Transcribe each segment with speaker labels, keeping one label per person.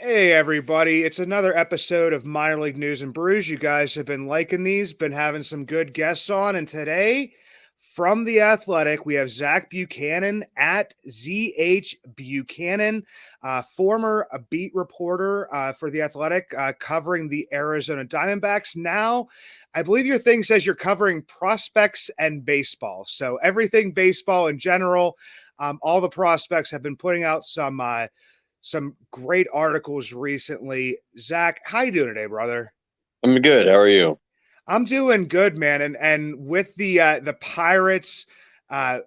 Speaker 1: Hey everybody, it's another episode of Minor League News and Brews. You guys have been liking these, been having some good guests on, and today from The Athletic, we have Zach Buchanan at ZH Buchanan, former beat reporter for The Athletic, covering the Arizona Diamondbacks. Now, I believe your thing says you're covering prospects and baseball. So everything baseball in general, all the prospects have been putting out some great articles recently. Zach, how you doing today, brother?
Speaker 2: I'm good. How are you?
Speaker 1: I'm doing good, man. And with the Pirates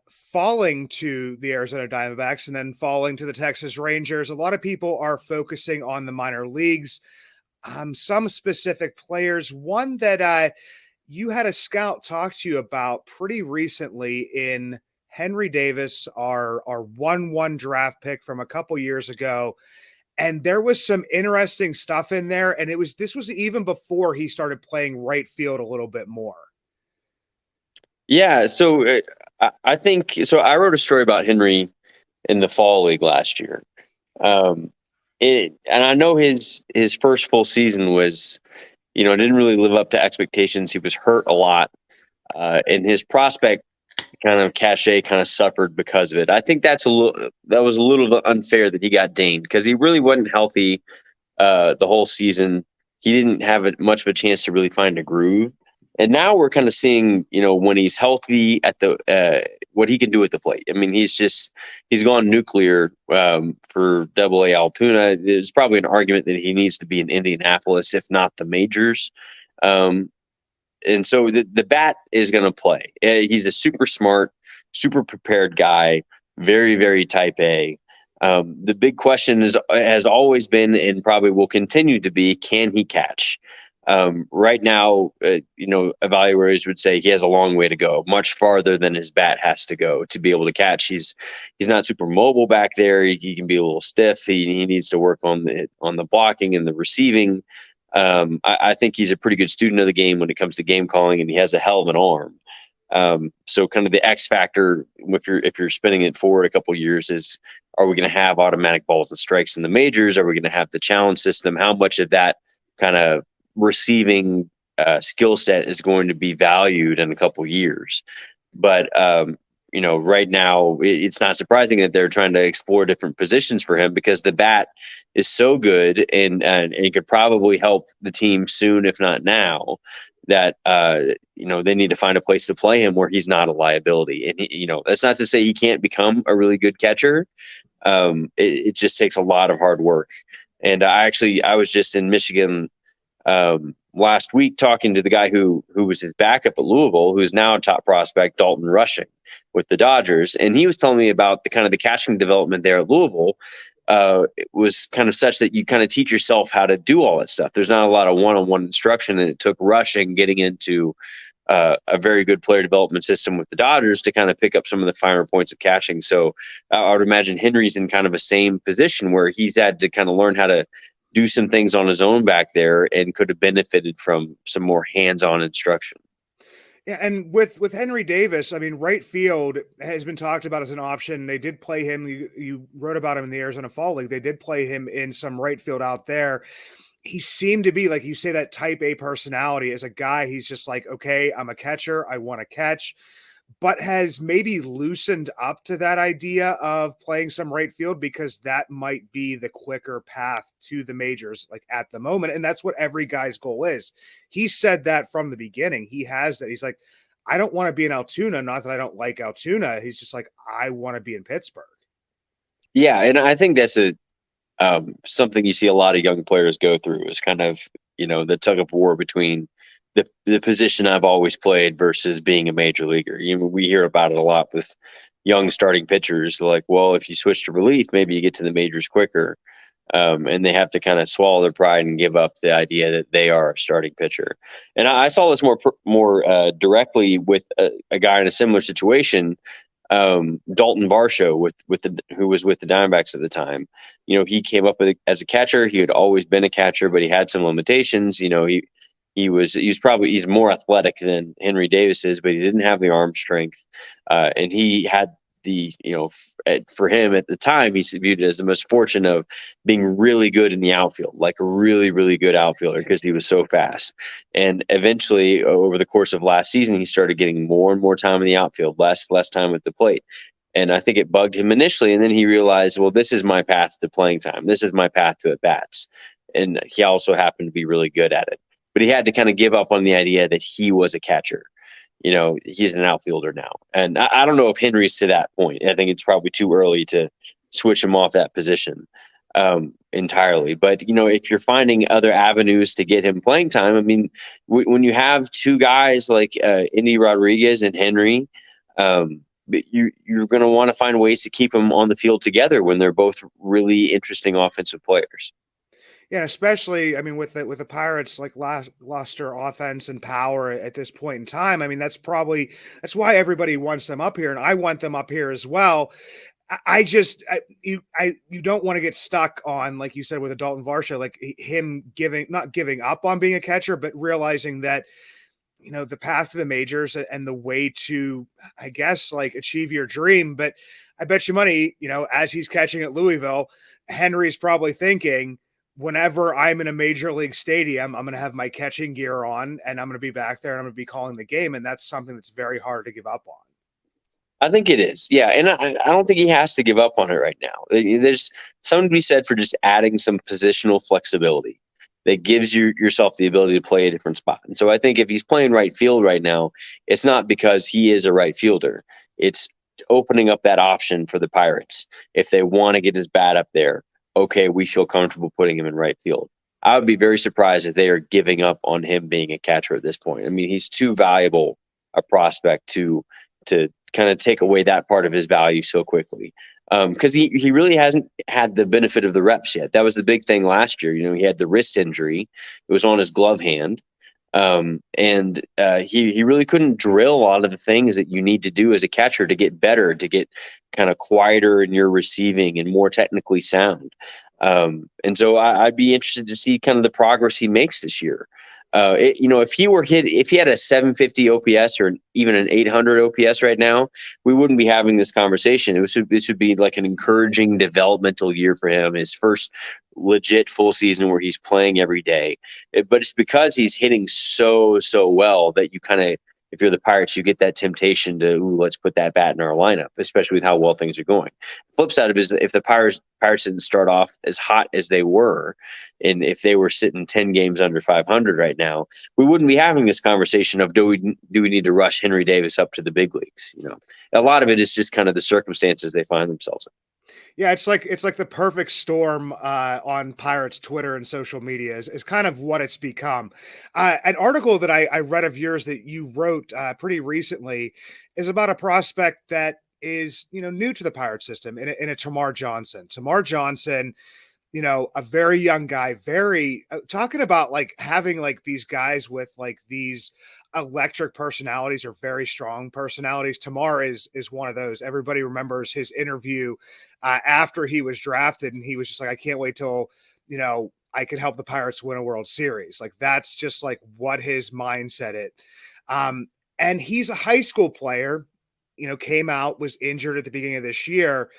Speaker 1: falling to the Arizona Diamondbacks and then falling to the Texas Rangers, a lot of people are focusing on the minor leagues. Some specific players. One that you had a scout talk to you about pretty recently in Henry Davis, our 1-1 draft pick from a couple years ago. And there was some interesting stuff in there. And this was even before he started playing right field a little bit more.
Speaker 2: Yeah. I think so. I wrote a story about Henry in the fall league last year. Um, and I know his first full season was, didn't really live up to expectations. He was hurt a lot, and his prospect kind of cachet kind of suffered because of it. I think that was a little unfair that he got dinged because he really wasn't healthy the whole season. He didn't have much of a chance to really find a groove. And now we're kind of seeing, when he's healthy at the what he can do at the plate. I mean, he's gone nuclear for Double A Altoona. There's probably an argument that he needs to be in Indianapolis, if not the majors. And so the bat is going to play. He's a super smart, super prepared guy, very, very type A. The big question has always been and probably will continue to be, can he catch? Right now, evaluators would say he has a long way to go, much farther than his bat has to go to be able to catch. He's not super mobile back there. He can be a little stiff. He needs to work on the blocking and the receiving. I think he's a pretty good student of the game when it comes to game calling, and he has a hell of an arm. So kind of the X factor, if you're spinning it forward a couple of years, is are we going to have automatic balls and strikes in the majors? Are we going to have the challenge system? How much of that kind of receiving skill set is going to be valued in a couple of years? But right now it's not surprising that they're trying to explore different positions for him because the bat is so good and it could probably help the team soon, if not now, that they need to find a place to play him where he's not a liability. And that's not to say he can't become a really good catcher. It just takes a lot of hard work. And I was just in Michigan last week talking to the guy who was his backup at Louisville, who is now a top prospect, Dalton Rushing, with the Dodgers. And he was telling me about the catching development there at Louisville. It was kind of such that you kind of teach yourself how to do all that stuff. There's not a lot of one-on-one instruction, and it took Rushing getting into a very good player development system with the Dodgers to kind of pick up some of the finer points of catching. So I would imagine Henry's in kind of a same position where he's had to kind of learn how to do some things on his own back there and could have benefited from some more hands-on instruction.
Speaker 1: Yeah, and with Henry Davis, I mean, right field has been talked about as an option. They did play him. You wrote about him in the Arizona Fall League. They did play him in some right field out there. He seemed to be, like you say, that type A personality as a guy. He's just like, okay, I'm a catcher. I want to catch, but has maybe loosened up to that idea of playing some right field because that might be the quicker path to the majors, like at the moment. And that's what every guy's goal is. He said that from the beginning. He has that. He's like, I don't want to be in Altoona. Not that I don't like Altoona. He's just like, I want to be in Pittsburgh.
Speaker 2: Yeah, and I think that's something you see a lot of young players go through is kind of, the tug of war between the position I've always played versus being a major leaguer. We hear about it a lot with young starting pitchers. Like, well, if you switch to relief, maybe you get to the majors quicker. And they have to kind of swallow their pride and give up the idea that they are a starting pitcher. And I saw this more directly with a guy in a similar situation, Dalton Varsho, who was with the Diamondbacks at the time. He came up as a catcher. He had always been a catcher, but he had some limitations. He's more athletic than Henry Davis is, but he didn't have the arm strength. And he had for him at the time, he viewed it as the most fortune of being really good in the outfield, like a really, really good outfielder because he was so fast. And eventually, over the course of last season, he started getting more and more time in the outfield, less time at the plate. And I think it bugged him initially. And then he realized, well, this is my path to playing time. This is my path to at bats. And he also happened to be really good at it. But he had to kind of give up on the idea that he was a catcher. He's an outfielder now. And I don't know if Henry's to that point. I think it's probably too early to switch him off that position entirely. But, if you're finding other avenues to get him playing time, I mean, when you have two guys like Indy Rodriguez and Henry, you're going to want to find ways to keep them on the field together when they're both really interesting offensive players.
Speaker 1: Yeah, especially, I mean, with the Pirates like lost their offense and power at this point in time. I mean, that's why everybody wants them up here, and I want them up here as well. You don't want to get stuck on, like you said, with a Dalton Varsho, like him not giving up on being a catcher, but realizing that the path to the majors and the way to, I guess, like achieve your dream. But I bet you money, as he's catching at Louisville, Henry's probably thinking, whenever I'm in a major league stadium, I'm going to have my catching gear on and I'm going to be back there and I'm going to be calling the game. And that's something that's very hard to give up on.
Speaker 2: I think it is. Yeah. And I don't think he has to give up on it right now. There's something to be said for just adding some positional flexibility that gives yourself the ability to play a different spot. And so I think if he's playing right field right now, it's not because he is a right fielder. It's opening up that option for the Pirates. If they want to get his bat up there, okay, we feel comfortable putting him in right field. I would be very surprised if they are giving up on him being a catcher at this point. I mean, he's too valuable a prospect to kind of take away that part of his value so quickly. Because he really hasn't had the benefit of the reps yet. That was the big thing last year. He had the wrist injury. It was on his glove hand. And he really couldn't drill a lot of the things that you need to do as a catcher to get better, to get kind of quieter in your receiving and more technically sound. And so I'd be interested to see kind of the progress he makes this year. If he had a 750 OPS or even an 800 OPS right now, we wouldn't be having this conversation. This would be like an encouraging developmental year for him, his first legit full season where he's playing every day. But it's because he's hitting so well that you kind of, if you're the Pirates, you get that temptation to, let's put that bat in our lineup, especially with how well things are going. The flip side of it is if the Pirates didn't start off as hot as they were, and if they were sitting 10 games under 500 right now, we wouldn't be having this conversation of do we need to rush Henry Davis up to the big leagues? A lot of it is just kind of the circumstances they find themselves in.
Speaker 1: Yeah, it's like the perfect storm on Pirates Twitter and social media is kind of what it's become. An article that I read of yours that you wrote pretty recently is about a prospect that is new to the Pirate system in a Termarr Johnson. Termarr Johnson, a very young guy, very talking about like having like these guys with like these electric personalities or very strong personalities. Termarr is one of those. Everybody remembers his interview after he was drafted, and he was just like, I can't wait till I can help the Pirates win a World Series. Like that's just like what his mindset is. And he's a high school player. Came out, was injured at the beginning of this year,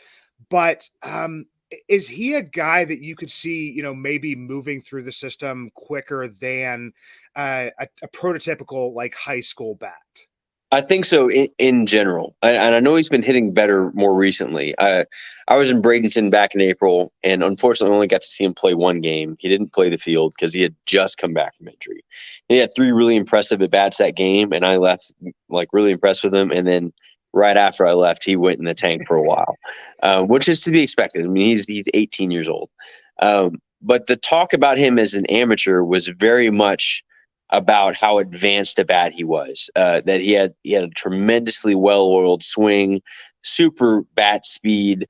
Speaker 1: but is he a guy that you could see, maybe moving through the system quicker than a prototypical like high school bat?
Speaker 2: I think so in general. And I know he's been hitting better more recently. I was in Bradenton back in April, and unfortunately only got to see him play one game. He didn't play the field because he had just come back from injury. He had 3 really impressive at-bats that game, and I left like really impressed with him. And then right after I left, he went in the tank for a while, which is to be expected. I mean, he's 18 years old. But the talk about him as an amateur was very much about how advanced a bat he was, that he had a tremendously well-oiled swing, super bat speed,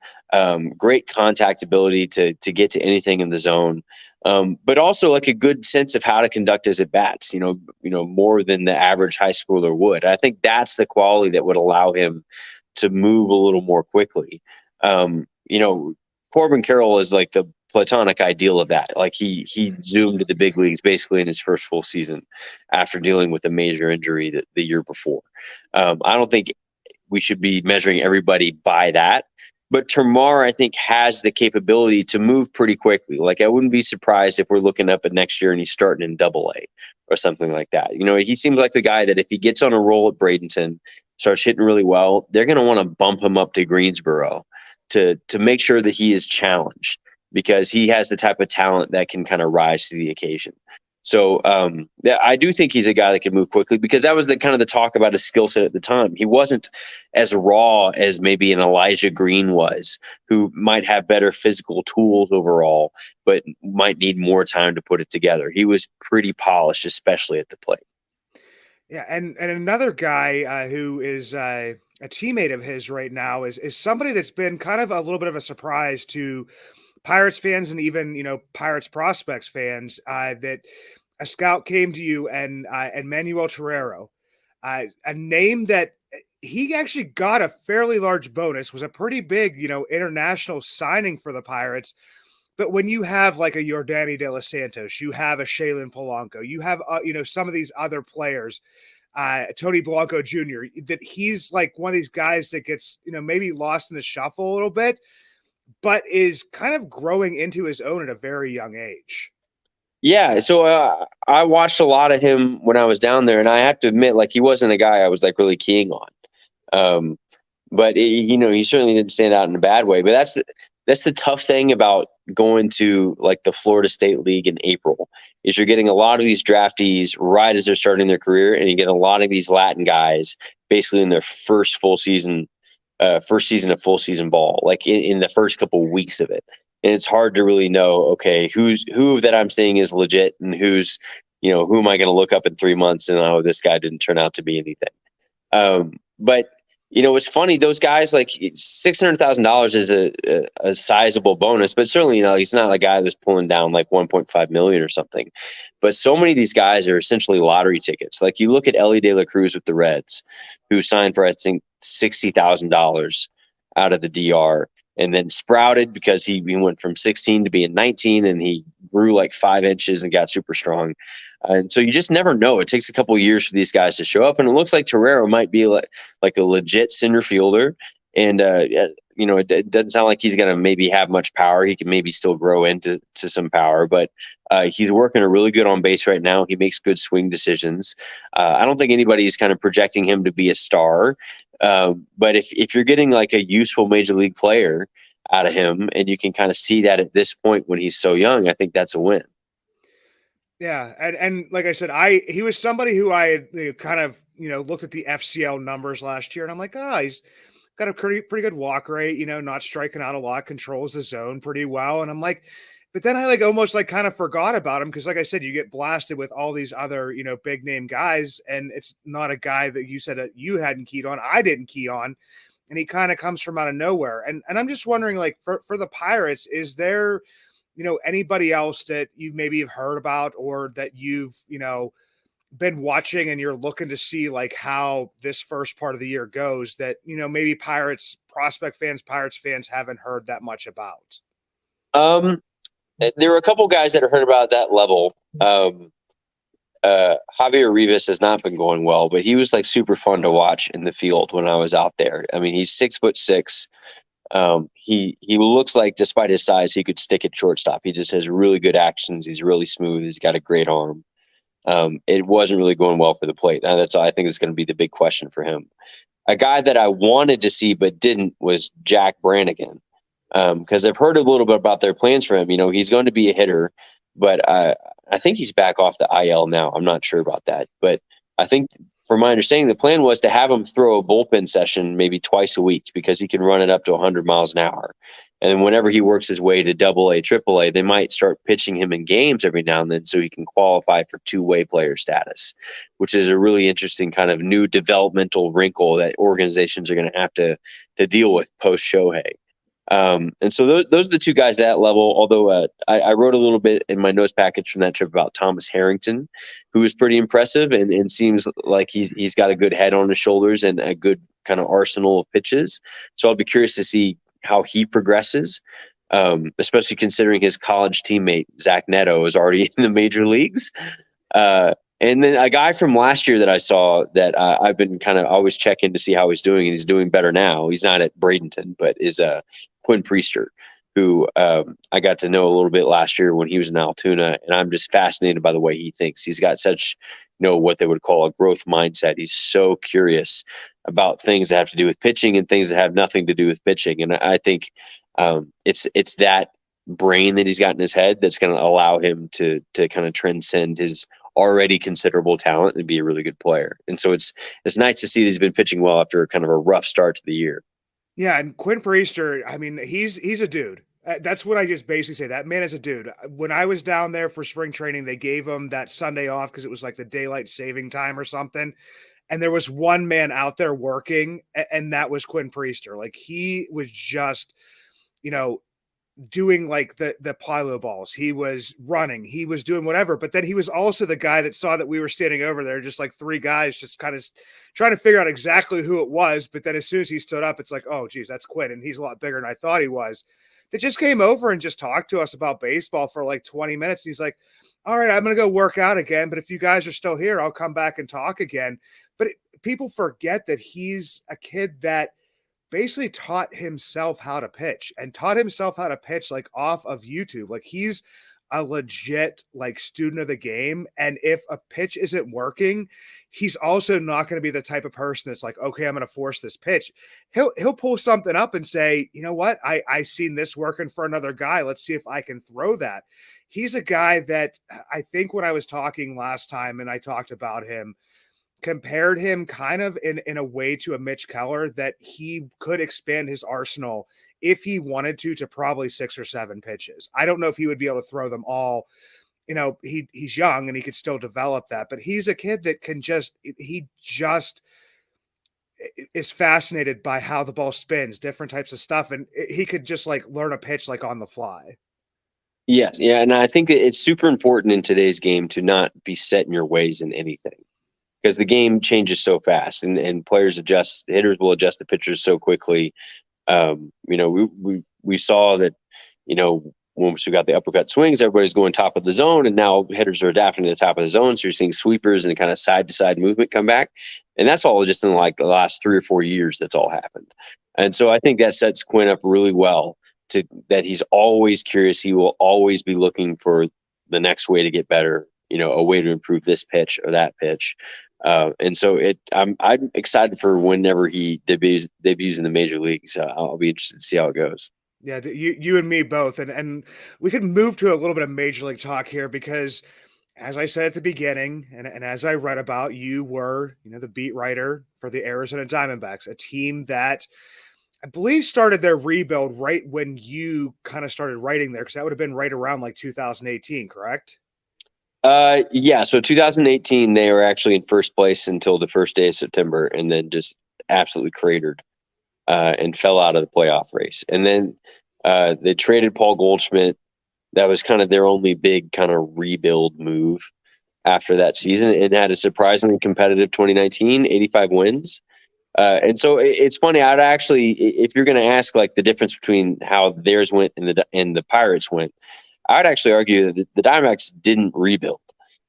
Speaker 2: great contact ability to get to anything in the zone, but also like a good sense of how to conduct his at-bats, more than the average high schooler would. I think that's the quality that would allow him to move a little more quickly. Corbin Carroll is like the platonic ideal of that. Like he zoomed to the big leagues basically in his first full season after dealing with a major injury the year before. I don't think we should be measuring everybody by that. But Termarr, I think, has the capability to move pretty quickly. Like, I wouldn't be surprised if we're looking up at next year and he's starting in Double-A or something like that. He seems like the guy that if he gets on a roll at Bradenton, starts hitting really well, they're going to want to bump him up to Greensboro to make sure that he is challenged, because he has the type of talent that can kind of rise to the occasion. So I do think he's a guy that can move quickly, because that was the kind of the talk about his skill set at the time. He wasn't as raw as maybe an Elijah Green was, who might have better physical tools overall, but might need more time to put it together. He was pretty polished, especially at the plate.
Speaker 1: Yeah, and another guy who is a teammate of his right now is somebody that's been kind of a little bit of a surprise to Pirates fans and even Pirates prospects fans, that a scout came to you and Enmanuel Terrero, a name that he actually got a fairly large bonus, was a pretty big international signing for the Pirates. But when you have like a Yordany De Los Santos, you have a Shaylin Polanco, you have some of these other players, Tony Blanco Jr., that he's like one of these guys that gets maybe lost in the shuffle a little bit, but is kind of growing into his own at a very young age.
Speaker 2: Yeah, so I watched a lot of him when I was down there, and I have to admit, like, he wasn't a guy I was like really keying on. But he certainly didn't stand out in a bad way. But that's the tough thing about going to like the Florida State League in April, is you're getting a lot of these draftees right as they're starting their career, and you get a lot of these Latin guys basically in their first season of full season ball, like in the first couple of weeks of it. And it's hard to really know, okay, who that I'm saying is legit, and who am I going to look up in 3 months and this guy didn't turn out to be anything. But it's funny, those guys, like $600,000 is a sizable bonus, but certainly, he's not a guy that's pulling down like 1.5 million or something. But so many of these guys are essentially lottery tickets. Like, you look at Elly De La Cruz with the Reds, who signed for, I think, $60,000 out of the DR, and then sprouted because he went from 16 to being 19, and he grew like 5 inches and got super strong. And so you just never know. It takes a couple of years for these guys to show up. And it looks like Terrero might be like a legit center fielder. And, it doesn't sound like he's going to maybe have much power. He can maybe still grow into some power, but he's working a really good on base right now. He makes good swing decisions. I don't think anybody's kind of projecting him to be a star. But if you're getting like a useful major league player out of him, and you can kind of see that at this point when he's so young, I think that's a win.
Speaker 1: Yeah, and like I said, he was somebody who I had kind of looked at the FCL numbers last year, and I'm like, he's got a pretty good walk rate, not striking out a lot, controls the zone pretty well, and I'm like, but then I almost kind of forgot about him, because like I said, you get blasted with all these other big name guys, and it's not a guy that you said that you hadn't keyed on, I didn't key on, and he kind of comes from out of nowhere, and I'm just wondering, like, for the Pirates, is there anybody else that you maybe have heard about, or that you've, been watching and you're looking to see like how this first part of the year goes that, maybe Pirates prospect fans, Pirates fans haven't heard that much about?
Speaker 2: There are a couple guys that are heard about at that level. Javier Rivas has not been going well, but he was like super fun to watch in the field when I was out there. I mean, he's 6'6". He looks like, despite his size, he could stick at shortstop. He just has really good actions. He's really smooth. He's got a great arm. It wasn't really going well for the plate. Now I think it's going to be the big question for him. A guy that I wanted to see but didn't was Jack Brannigan, because I've heard a little bit about their plans for him. He's going to be a hitter, but I think he's back off the IL now. I'm not sure about that, but I think, from my understanding, the plan was to have him throw a bullpen session maybe twice a week, because he can run it up to 100 miles an hour. And then whenever he works his way to Double-A, Triple-A, they might start pitching him in games every now and then so he can qualify for two-way player status, which is a really interesting kind of new developmental wrinkle that organizations are going to have to deal with post-Shohei. And so those are the two guys at that level, although I wrote a little bit in my notes package from that trip about Thomas Harrington, who is pretty impressive and seems like he's got a good head on his shoulders and a good kind of arsenal of pitches. So I'll be curious to see how he progresses, especially considering his college teammate, Zach Neto, is already in the major leagues. And then a guy from last year that I saw that I've been kind of always checking to see how he's doing, and he's doing better now. He's not at Bradenton, but is Quinn Priester, who I got to know a little bit last year when he was in Altoona, and I'm just fascinated by the way he thinks. He's got such, what they would call a growth mindset. He's so curious about things that have to do with pitching and things that have nothing to do with pitching. And I think it's that brain that he's got in his head that's going to allow him to kind of transcend his already considerable talent and be a really good player. And so it's nice to see that he's been pitching well after kind of a rough start to the year.
Speaker 1: Yeah, and Quinn Priester, I mean, he's a dude. That's what I just basically say. That man is a dude. When I was down there for spring training, they gave him that Sunday off because it was like the daylight saving time or something. And there was one man out there working, and that was Quinn Priester. Like, he was just, doing like the plyo balls. He was running, he was doing whatever, but then he was also the guy that saw that we were standing over there, just like three guys just kind of trying to figure out exactly who it was. But then as soon as he stood up, it's like, oh geez, that's Quinn, and he's a lot bigger than I thought he was. That just came over and just talked to us about baseball for like 20 minutes. And he's like, all right, I'm gonna go work out again, but if you guys are still here, I'll come back and talk again. But people forget that he's a kid that basically taught himself how to pitch like off of YouTube. Like, he's a legit like student of the game. And if a pitch isn't working, he's also not going to be the type of person that's like, okay, I'm going to force this pitch. He'll pull something up and say, you know what? I seen this working for another guy. Let's see if I can throw that. He's a guy that I think when I was talking last time and I talked about him, compared him kind of in a way to a Mitch Keller, that he could expand his arsenal if he wanted to probably 6 or 7 pitches. I don't know if he would be able to throw them all. He's young and he could still develop that, but he's a kid that he just is fascinated by how the ball spins, different types of stuff. And he could just like learn a pitch like on the fly.
Speaker 2: Yes. Yeah. And I think that it's super important in today's game to not be set in your ways in anything, because the game changes so fast and players adjust, hitters will adjust to pitchers so quickly. We saw that, once we got the uppercut swings, everybody's going top of the zone, and now hitters are adapting to the top of the zone. So you're seeing sweepers and kind of side to side movement come back. And that's all just in like the last 3 or 4 years that's all happened. And so I think that sets Quinn up really well that he's always curious. He will always be looking for the next way to get better, a way to improve this pitch or that pitch. And so I'm excited for whenever he debuts in the major leagues. I'll be interested to see how it goes.
Speaker 1: Yeah, you and me both. And we could move to a little bit of major league talk here because, as I said at the beginning, and as I read about, you were, the beat writer for the Arizona Diamondbacks, a team that I believe started their rebuild right when you kind of started writing there, because that would have been right around like 2018, correct?
Speaker 2: Yeah. So 2018, they were actually in first place until the first day of September, and then just absolutely cratered and fell out of the playoff race. And then they traded Paul Goldschmidt. That was kind of their only big kind of rebuild move after that season. It had a surprisingly competitive 2019, 85 wins. And so it's funny. I'd actually, if you're going to ask like the difference between how theirs went and the Pirates went, I'd actually argue that the Diamondbacks didn't rebuild.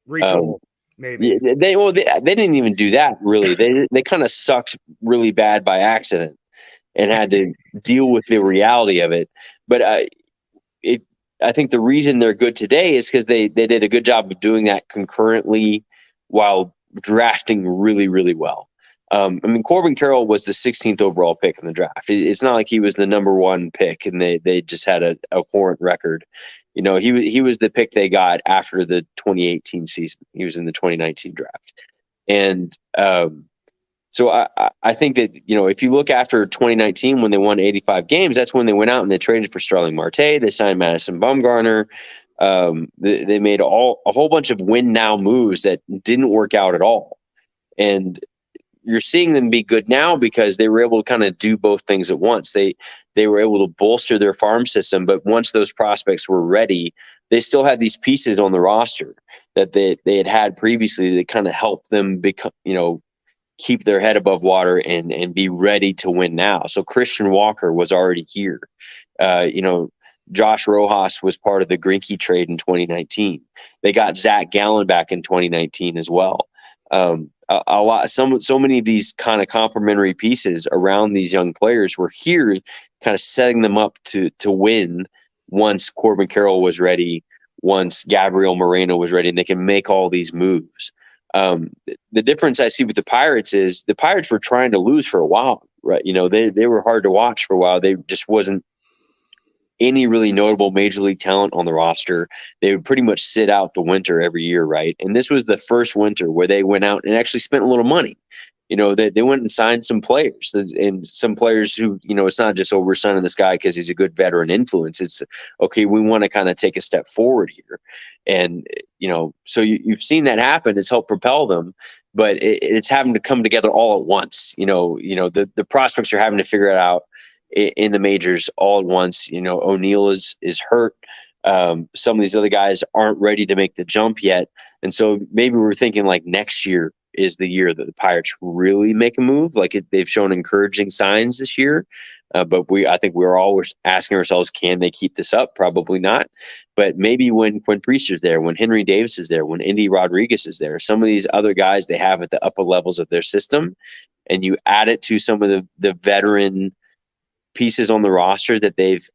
Speaker 1: Retool, maybe.
Speaker 2: They didn't even do that really. They kind of sucked really bad by accident and had to deal with the reality of it. But I think the reason they're good today is because they did a good job of doing that concurrently while drafting really, really well. Corbin Carroll was the 16th overall pick in the draft. It's not like he was the number 1 pick and they just had a abhorrent record. He was the pick they got after the 2018 season. He was in the 2019 draft. And so I think that, if you look after 2019 when they won 85 games, that's when they went out and they traded for Starling Marte. They signed Madison Bumgarner. They made a whole bunch of win now moves that didn't work out at all. And you're seeing them be good now because they were able to kind of do both things at once. They were able to bolster their farm system, but once those prospects were ready, they still had these pieces on the roster that they had previously that kind of helped them become, keep their head above water and be ready to win now. So Christian Walker was already here. Josh Rojas was part of the Greinke trade in 2019. They got Zach Gallen back in 2019 as well. So many of these kind of complementary pieces around these young players were here, kind of setting them up to win once Corbin Carroll was ready, once Gabriel Moreno was ready, and they can make all these moves. The difference I see with the Pirates is the Pirates were trying to lose for a while, right? They were hard to watch for a while. They just wasn't any really notable major league talent on the roster. They would pretty much sit out the winter every year, right? And this was the first winter where they went out and actually spent a little money. They went and signed some players, and some players who, it's not just, we're signing this guy because he's a good veteran influence. It's, okay, we want to kind of take a step forward here. And, so you've seen that happen. It's helped propel them, but it's having to come together all at once. The prospects are having to figure it out in the majors all at once. O'Neill is hurt. Some of these other guys aren't ready to make the jump yet. And so maybe we're thinking like next year is the year that the Pirates really make a move. They've shown encouraging signs this year. But I think we're always asking ourselves, can they keep this up? Probably not. But maybe when Quinn Priester's there, when Henry Davis is there, when Indy Rodriguez is there, some of these other guys they have at the upper levels of their system, and you add it to some of the veteran pieces on the roster that they've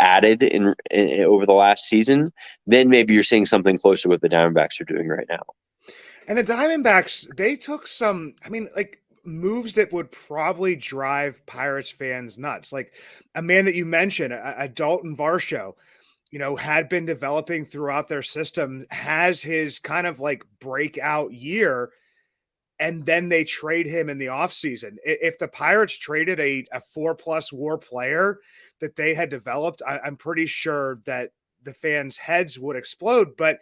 Speaker 2: added in over the last season, then maybe you're seeing something close to what the Diamondbacks are doing right now.
Speaker 1: And the Diamondbacks, they took some, moves that would probably drive Pirates fans nuts. Like a man that you mentioned, a Dalton Varsho, had been developing throughout their system, has his kind of like breakout year, and then they trade him in the offseason. If the Pirates traded a 4+ WAR player that they had developed, I'm pretty sure that the fans' heads would explode. But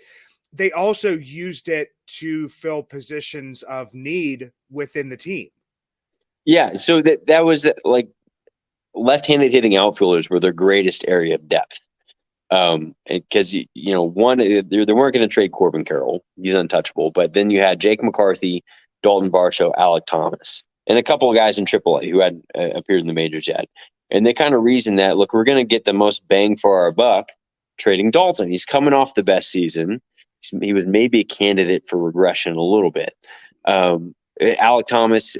Speaker 1: they also used it to fill positions of need within the team.
Speaker 2: Yeah, so that was like left-handed hitting outfielders were their greatest area of depth. Because one, they weren't going to trade Corbin Carroll; he's untouchable. But then you had Jake McCarthy, Dalton Varsho, Alec Thomas, and a couple of guys in AAA who hadn't appeared in the majors yet. And they kind of reasoned that, look, we're going to get the most bang for our buck trading Dalton. He's coming off the best season. He was maybe a candidate for regression a little bit. Alec Thomas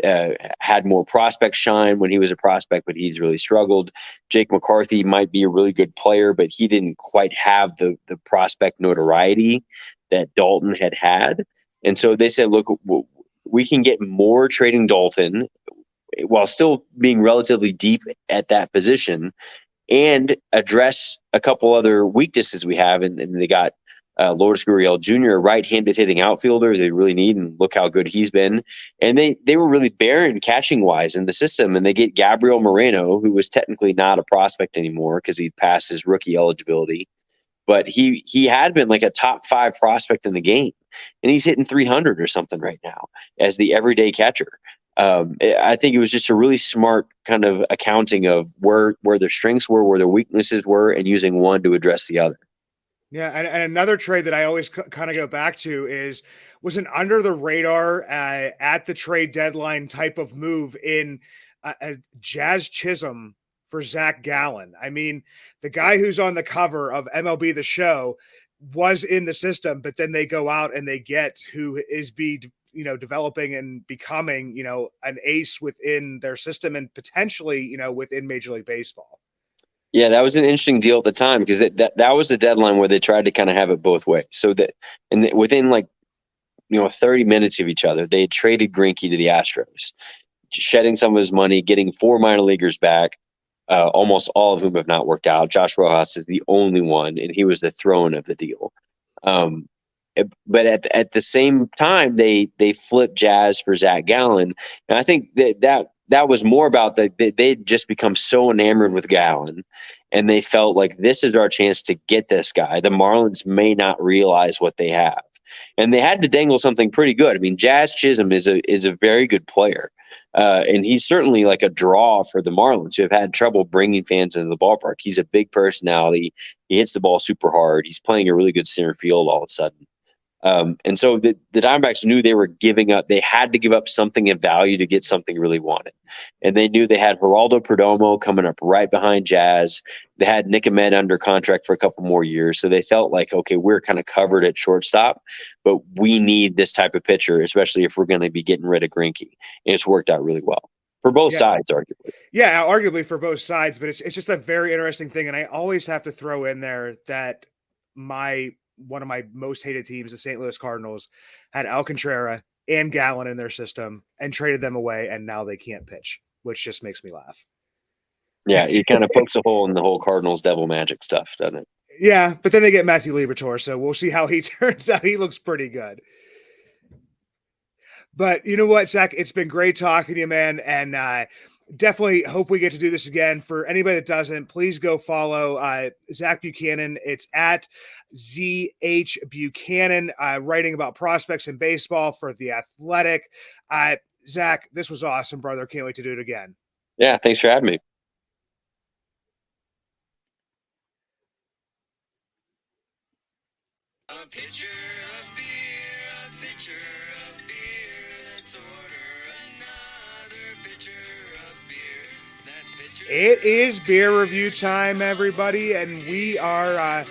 Speaker 2: had more prospect shine when he was a prospect, but he's really struggled. Jake McCarthy might be a really good player, but he didn't quite have the prospect notoriety that Dalton had. And so they said, look, we can get more trading Dalton while still being relatively deep at that position and address a couple other weaknesses we have. And they got Lourdes Gurriel Jr., a right-handed hitting outfielder they really need, and look how good he's been. And they were really barren catching-wise in the system, and they get Gabriel Moreno, who was technically not a prospect anymore because he passed his rookie eligibility. But he had been like a top 5 prospect in the game, and he's hitting 300 or something right now as the everyday catcher. I think it was just a really smart kind of accounting of where their strengths were, where their weaknesses were, and using one to address the other.
Speaker 1: Yeah, and another trade that I always kind of go back to was an under the radar at the trade deadline type of move in Jazz Chisholm for Zach Gallen. I mean, the guy who's on the cover of MLB The Show was in the system, but then they go out and they get who is developing and becoming, an ace within their system and potentially, within Major League Baseball.
Speaker 2: Yeah, that was an interesting deal at the time because that was the deadline where they tried to kind of have it both ways. So within 30 minutes of each other, they had traded Greinke to the Astros, shedding some of his money, getting 4 minor leaguers back, almost all of whom have not worked out. Josh Rojas is the only one, and he was the throw-in of the deal. But at the same time, they flipped Jazz for Zach Gallen, and I think that was more about that they'd just become so enamored with Gallen, and they felt like this is our chance to get this guy. The Marlins may not realize what they have, and they had to dangle something pretty good. I mean, Jazz Chisholm is a very good player, and he's certainly like a draw for the Marlins, who have had trouble bringing fans into the ballpark. He's a big personality. He hits the ball super hard. He's playing a really good center field all of a sudden. And so the Diamondbacks knew they were giving up. They had to give up something of value to get something really wanted. And they knew they had Geraldo Perdomo coming up right behind Jazz. They had Nick Ahmed under contract for a couple more years. So they felt like, okay, we're kind of covered at shortstop, but we need this type of pitcher, especially if we're going to be getting rid of Greinke. And it's worked out really well for both sides, arguably.
Speaker 1: Yeah, arguably for both sides, but it's just a very interesting thing. And I always have to throw in there that one of my most hated teams, the St. Louis Cardinals, had Alcantara and Gallen in their system and traded them away, and now they can't pitch, which just makes me laugh.
Speaker 2: Yeah, it kind of pokes a hole in the whole Cardinals devil magic stuff, doesn't it?
Speaker 1: Yeah, but then they get Matthew Liberatore, so we'll see how he turns out. He looks pretty good. But you know what, Zach? It's been great talking to you, man, and definitely hope we get to do this again. For anybody that doesn't, please go follow Zach Buchanan. It's at ZH Buchanan, writing about prospects in baseball for The Athletic. Zach, this was awesome, brother. Can't wait to do it again.
Speaker 2: Yeah, thanks for having me.
Speaker 3: A pitcher of beer, a pitcher of beer. Let's order another pitcher of beer. That pitcher.
Speaker 1: It is beer review time, everybody, and we are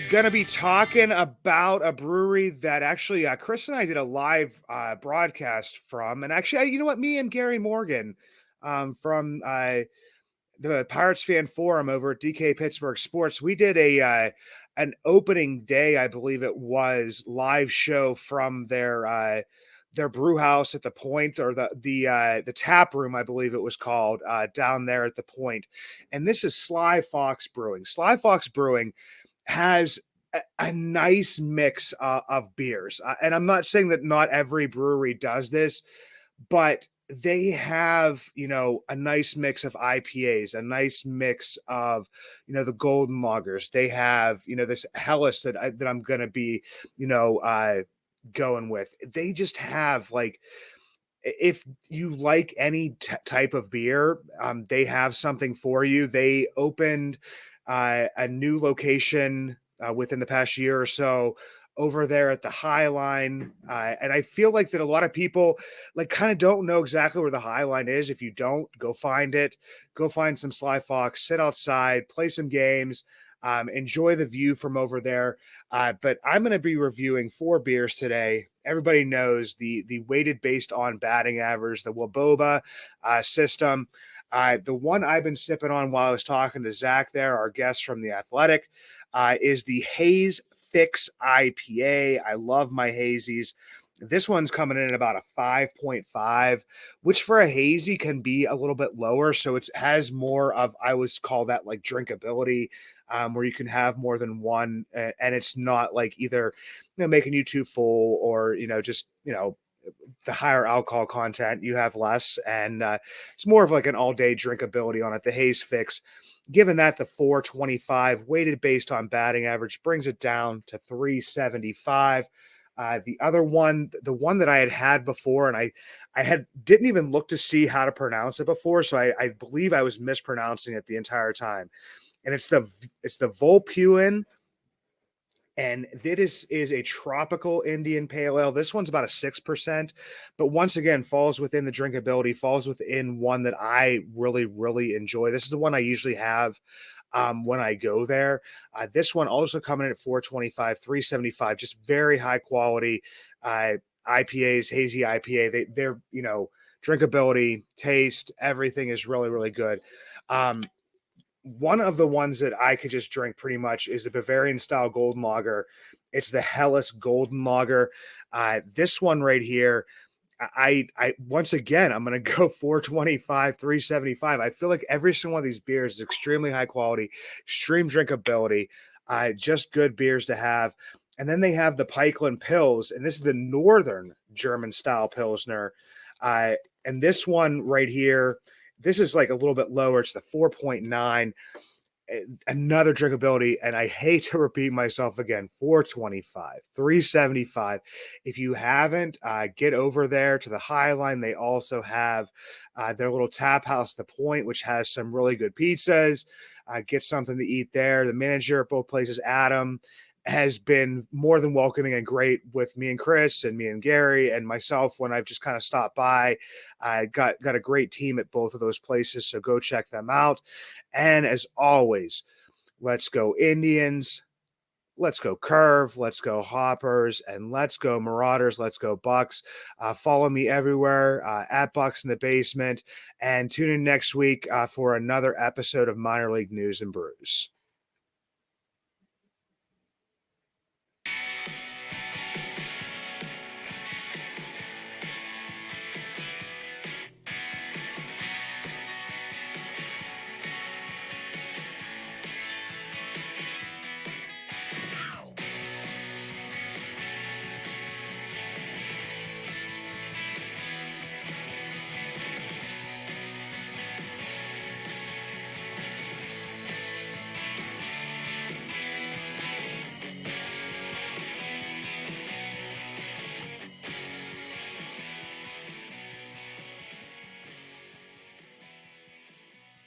Speaker 1: going to be talking about a brewery that actually Chris and I did a live broadcast from. And actually, you know what? Me and Gary Morgan from the Pirates Fan Forum over at DK Pittsburgh Sports, we did an opening day, I believe it was, live show from their brew house at the Point, or the tap room, I believe it was called, down there at the Point. And this is Sly Fox Brewing. Sly Fox Brewing has a nice mix of beers. And I'm not saying that not every brewery does this, but they have, a nice mix of IPAs, a nice mix of, the golden lagers. They have, this Helles that I'm going to be, going with. They just have, like, if you like any type of beer, they have something for you. They opened a new location within the past year or so over there at the High Line. And I feel like that a lot of people kind of don't know exactly where the High Line is. If you don't, go find it, go find some Sly Fox, sit outside, play some games, enjoy the view from over there. But I'm going to be reviewing 4 beers today. Everybody knows the weighted based on batting average, the Waboba system. The one I've been sipping on while I was talking to Zach there, our guest from The Athletic, is the Haze Fix IPA. I love my hazies. This one's coming in at about a 5.5, which for a hazy can be a little bit lower. So it has more of, I always call that like drinkability, where you can have more than one, and it's not like either, making you too full or, just, the higher alcohol content, you have less, and it's more of like an all-day drinkability on it. The Haze Fix, given that the 425 weighted based on batting average, brings it down to 375. The other one, the one that I had before, and I didn't even look to see how to pronounce it before, so I believe I was mispronouncing it the entire time. And it's the Volpuin. And this is a tropical Indian pale ale. This one's about a 6%, but once again, falls within the drinkability, falls within one that I really, really enjoy. This is the one I usually have when I go there. This one also coming in at 425, 375, just very high quality IPAs, hazy IPA. They're, drinkability, taste, everything is really, really good. One of the ones that I could just drink pretty much is the Bavarian style golden lager. It's the Helles golden lager. This one right here, I once again, I'm going to go 425, 375. I feel like every single one of these beers is extremely high quality, extreme drinkability, just good beers to have. And then they have the Pikeland Pils, and this is the Northern German style Pilsner. And this one right here, this is like a little bit lower. It's the 4.9, another drinkability. And I hate to repeat myself again, 425, 375. If you haven't, get over there to the High Line. They also have their little tap house, The Point, which has some really good pizzas. Get something to eat there. The manager at both places, Adam, has been more than welcoming and great with me and Chris and me and Gary and myself when I've just kind of stopped by. I got a great team at both of those places, so go check them out. And as always, let's go Indians. Let's go Curve. Let's go Hoppers. And let's go Marauders. Let's go Bucs. Follow me everywhere at Bucs in the Basement. And tune in next week for another episode of Minor League News and Brews.